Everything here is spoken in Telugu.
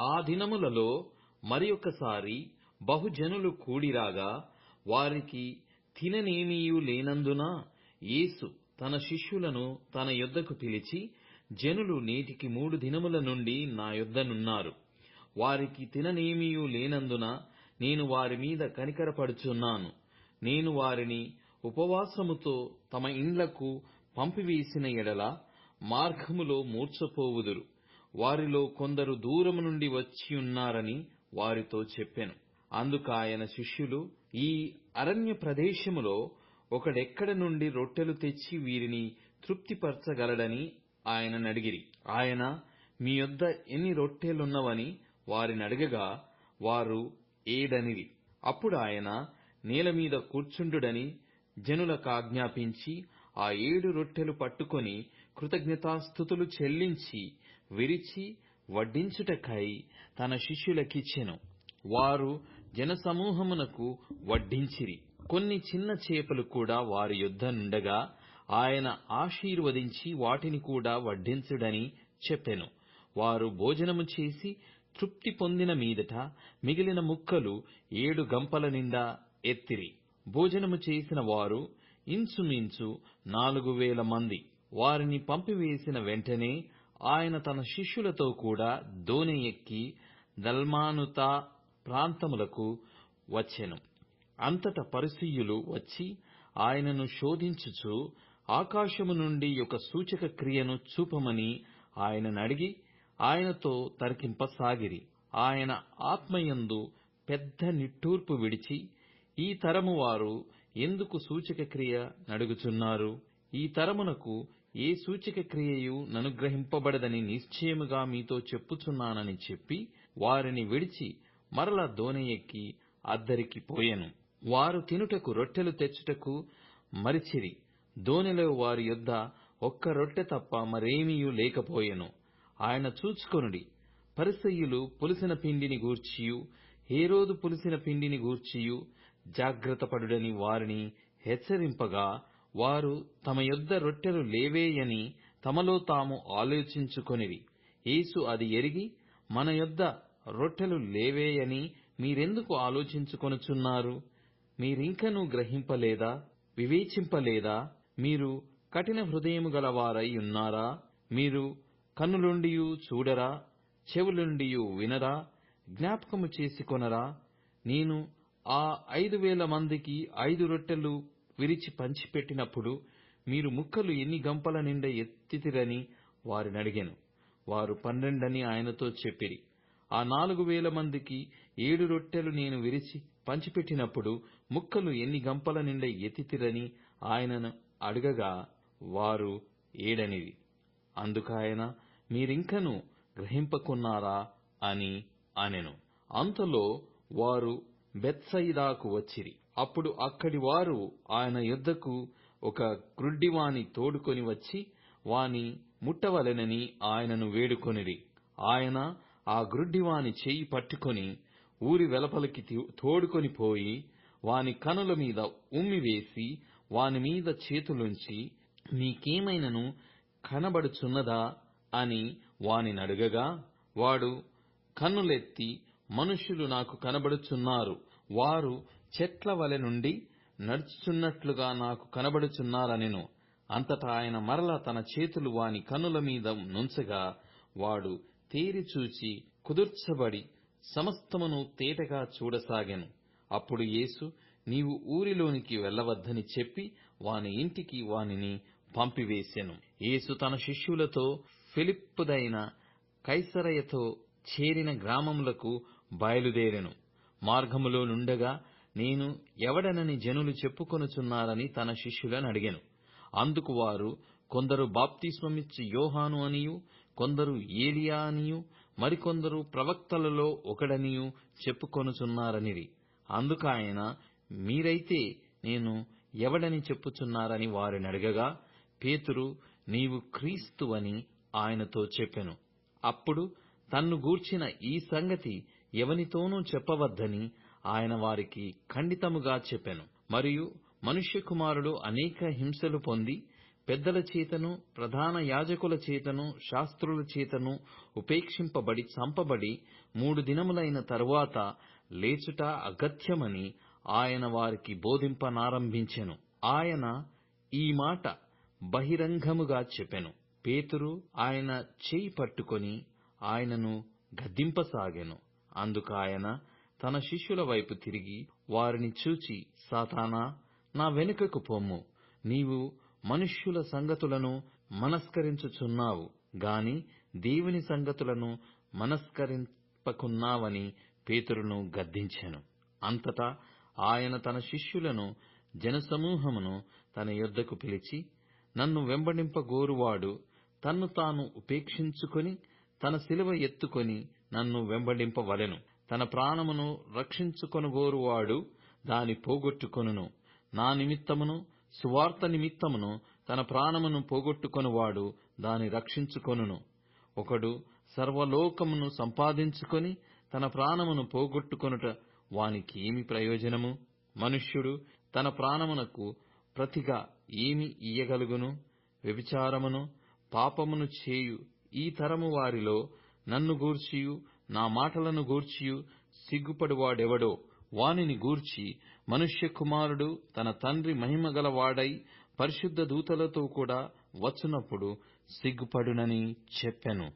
ఆ దినములలో మరియొకసారి బహుజనులు కూడిరాగా వారికి తిననేమియూ లేనందున యేసు తన శిష్యులను తన యొద్దకు పిలిచి, జనులు నేటికి 3 దినముల నుండి నా యొద్దనున్నారు. వారికి తిననేమియూ లేనందున నేను వారి మీద కనికరపడుచున్నాను. నేను వారిని ఉపవాసముతో తమ ఇండ్లకు పంపివేసిన ఎడల మార్గములో మూర్ఛపోవుదురు. వారిలో కొందరు దూరము నుండి వచ్చియున్నారని వారితో చెప్పెను. అందుకాయన శిష్యులు, ఈ అరణ్య ప్రదేశములో ఒకడెక్కడ నుండి రొట్టెలు తెచ్చి వీరిని తృప్తిపరచగలడని ఆయననడిగిరి. ఆయన, మీ యొద్ద ఎన్ని రొట్టెలున్నవని వారినడగగా వారు 7 అనిరి. అప్పుడాయన నేలమీద కూర్చుండుడని జనులకాజ్ఞాపించి ఆ 7 రొట్టెలు పట్టుకొని కృతజ్ఞతాస్తుతులు చెల్లించి విరిచి వడ్డించుటకై తన శిష్యులకిచ్చెను. వారు జనసమూహమునకు వడ్డించిరి. కొన్ని చిన్న చేపలు కూడా వారి యొద్ద నుండగా ఆయన ఆశీర్వదించి వాటిని కూడా వడ్డించుడని చెప్పెను. వారు భోజనము చేసి తృప్తి పొందిన మీదట మిగిలిన ముక్కలు 7 గంపల నిండా ఎత్తిరి. భోజనము చేసిన వారు ఇంచుమించు 4000 మంది. వారిని పంపివేసిన వెంటనే ఆయన తన శిష్యులతో కూడా దోణి ఎక్కి దల్మానుతా ప్రాంతములకు వచ్చెను. అంతట పరిసయ్యులు వచ్చి ఆయనను శోధించుచు ఆకాశము నుండి ఒక సూచక క్రియను చూపమని ఆయననడిగి ఆయనతో తర్కింపసాగిరి. ఆయన ఆత్మయందు పెద్ద నిట్టూర్పు విడిచి, ఈ తరము వారు ఎందుకు సూచక క్రియ నడుగుచున్నారు? ఈ తరమునకు ఏ సూచక క్రియయు ననుగ్రహింపబడదని నిశ్చయముగా మీతో చెప్పుచున్నానని చెప్పి వారిని విడిచి మరల దోణి ఎక్కి అద్దరికి పోయెను. వారు తినుటకు రొట్టెలు తెచ్చుటకు మరచిరి. దోణిలో వారి యొద్ద ఒక్క రొట్టె తప్ప మరేమియూ లేకపోయెను. ఆయన చూచుకొనుడి, పరిసయ్యులు పులిసిన పిండిని గూర్చియు హేరోదు పులిసిన పిండిని గూర్చియు జాగ్రత్తపడుడని వారిని హెచ్చరింపగా, వారు తమ యొద్ద రొట్టెలు లేవేయని తమలో తాము ఆలోచించుకొనిరి. యేసు అది ఎరిగి, మన యొద్ద రొట్టెలు లేవేయని మీరెందుకు ఆలోచించుకొనుచున్నారు? మీరింకనూ గ్రహింపలేదా? వివేచింపలేదా? మీరు కఠిన హృదయము గలవారై ఉన్నారా? మీరు కన్నులుండియూ చూడరా? చెవులుండియూ వినరా? జ్ఞాపకము చేసుకొనరా? నేను ఆ 5000 మందికి 5 రొట్టెలు విరిచి పంచిపెట్టినప్పుడు మీరు ముక్కలు ఎన్ని గంపల నిండా ఎత్తితిరని వారినడిగెను. వారు 12 అని ఆయనతో చెప్పిరి. ఆ 4000 మందికి 7 రొట్టెలు నేను విరిచి పంచిపెట్టినప్పుడు ముక్కలు ఎన్ని గంపల నిండా ఎత్తితిరని ఆయనను అడగగా వారు 7 అనిరి. అందుకాయన, మీరింకనూ గ్రహింపకున్నారా అని అనెను. అంతలో వారు బెత్సయిదాకు వచ్చిరి. అప్పుడు అక్కడి వారు ఆయన యొద్దకు ఒక గ్రుడ్డివాని తోడుకొని వచ్చి వాని ముట్టవలెనని ఆయనను వేడుకొనిరి. ఆయన ఆ గ్రుడ్డివాని చెయ్యి పట్టుకొని ఊరి వెలుపలికి తోడుకొని పోయి వాని కనుల మీద ఉమ్మివేసి వాని మీద చేతులుంచి, నీకేమైనను కనబడుచున్నదా అని వానినడగగా, వాడు కన్నులెత్తి, మనుష్యులు నాకు కనబడుచున్నారు, వారు చెట్ల వలె నుండి నడుచుచున్నట్లుగా నాకు కనబడుచున్నారనెను. అంతటా ఆయన మరల తన చేతులు వాని కన్నుల మీద నుంచగా వాడు తేరి చూచి కుదుర్చబడి సమస్తమును తేటగా చూడసాగెను. అప్పుడు యేసు, నీవు ఊరిలోనికి వెళ్ళవద్దని చెప్పి వాని ఇంటికి వానిని పంపివేసెను. యేసు తన శిష్యులతో ఫిలిప్పుదైన కైసరయతో చేరిన గ్రామములకు బయలుదేరెను. మార్గములో నుండగా, నేను ఎవడనని జనులు చెప్పుకొనుచున్నారని తన శిష్యులనడిగెను. అందుకు వారు, కొందరు బాప్తిస్మమిచ్చు యోహాను అనియు, కొందరు ఏలియా అనియు, మరికొందరు ప్రవక్తలలో ఒకడనియు చెప్పుకొనుచున్నారనిరి. అందుకాయన, మీరైతే నేను ఎవడని చెప్పుచున్నారని వారినడగగా, పేతురు, నీవు క్రీస్తువని ఆయనతో చెప్పెను. అప్పుడు తన్ను గూర్చిన ఈ సంగతి ఎవనితోనూ చెప్పవద్దని ఆయన వారికి ఖండితముగా చెప్పెను. మరియు మనుష్య కుమారుడు అనేక హింసలు పొంది పెద్దల చేతను, ప్రధాన యాజకుల చేతను, శాస్త్రుల చేతను ఉపేక్షింపబడి చంపబడి 3 దినములైన తరువాత లేచుట అగత్యమని ఆయన వారికి బోధింపనారంభించెను. ఆయన ఈ మాట బహిరంగముగా చెప్పెను. పేతురు ఆయన చేయి పట్టుకొని ఆయనను గద్దింపసాగెను. అందుకాయన తన శిష్యుల వైపు తిరిగి వారిని చూచి, సాతానా, నా వెనుకకు పొమ్ము. నీవు మనుష్యుల సంగతులను మనస్కరించుచున్నావు గాని దేవుని సంగతులను మనస్కరింపకున్నావని పేతురును గద్దించెను. అంతటా ఆయన తన శిష్యులను జనసమూహమును తన యొద్దకు పిలిచి, నన్ను వెంబడింపగోరువాడు తన్ను తాను ఉపేక్షించుకొని తన శిలువ ఎత్తుకొని నన్ను వెంబడింపవలెను. తన ప్రాణమును రక్షించుకొనగోరువాడు దాని పోగొట్టుకొనును. నా నిమిత్తమును సువార్త నిమిత్తమును తన ప్రాణమును పోగొట్టుకొనువాడు దాని రక్షించుకొనును. ఒకడు సర్వలోకమును సంపాదించుకొని తన ప్రాణమును పోగొట్టుకొనుట వానికి ఏమి ప్రయోజనము? మనుష్యుడు తన ప్రాణమునకు ప్రతిగా ఏమి ఇయ్యగలుగును? వ్యభిచారమును, పాపమును చేయు ఈ తరము వారిలో నన్ను గూర్చియు నా మాటలను గూర్చియు సిగ్గుపడువాడెవడో వానిని గూర్చి మనుష్య కుమారుడు తన తండ్రి మహిమగలవాడై పరిశుద్ధ దూతలతో కూడా వచ్చునప్పుడు సిగ్గుపడునని చెప్పెను.